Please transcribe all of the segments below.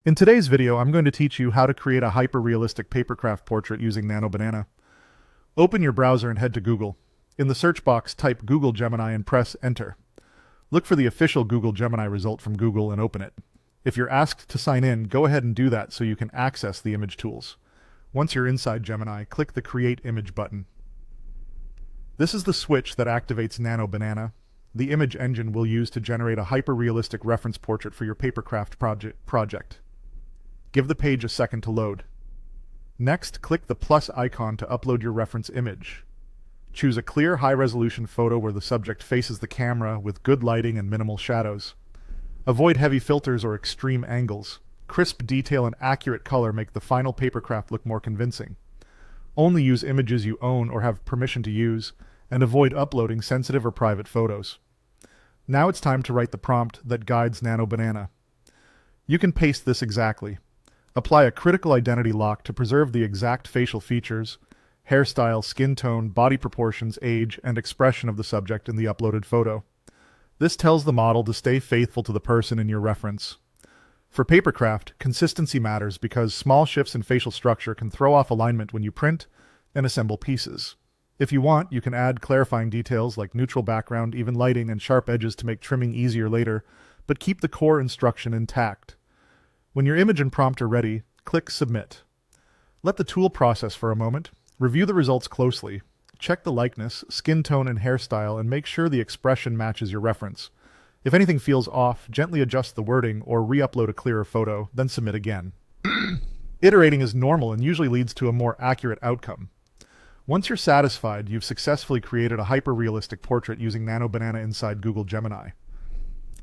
In today's video, I'm going to teach you how to create a hyper-realistic Papercraft portrait using Nano. Open your browser and head to Google. In the search box, type Google Gemini and press Enter. Look for the official Google Gemini result from Google and open it. If you're asked to sign in, go ahead and do that so you can access the image tools. Once you're inside Gemini, click the Create Image button. This is the switch that activates Nano, the image engine we'll use to generate a hyper-realistic reference portrait for your Papercraft project. Give the page a second to load. Next, click the plus icon to upload your reference image. Choose a clear, high-resolution photo where the subject faces the camera with good lighting and minimal shadows. Avoid heavy filters or extreme angles. Crisp detail and accurate color make the final Papercraft look more convincing. Only use images you own or have permission to use, and avoid uploading sensitive or private photos. Now it's time to write the prompt that guides Nano. You can paste this exactly. Apply a critical identity lock to preserve the exact facial features, hairstyle, skin tone, body proportions, age, and expression of the subject in the uploaded photo. This tells the model to stay faithful to the person in your reference. For Papercraft, consistency matters because small shifts in facial structure can throw off alignment when you print and assemble pieces. If you want, you can add clarifying details like neutral background, even lighting, and sharp edges to make trimming easier later, but keep the core instruction intact. When your image and prompt are ready, click Submit. Let the tool process for a moment. Review the results closely. Check the likeness, skin tone, and hairstyle, and make sure the expression matches your reference. If anything feels off, gently adjust the wording or re-upload a clearer photo, then submit again. Iterating is normal and usually leads to a more accurate outcome. Once you're satisfied, you've successfully created a hyper-realistic portrait using Nano inside Google Gemini.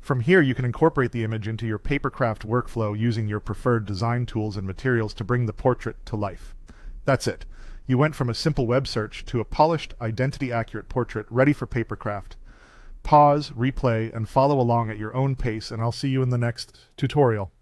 From here, you can incorporate the image into your Papercraft workflow using your preferred design tools and materials to bring the portrait to life. That's it. You went from a simple web search to a polished, identity-accurate portrait ready for Papercraft. Pause, replay, and follow along at your own pace, and I'll see you in the next tutorial.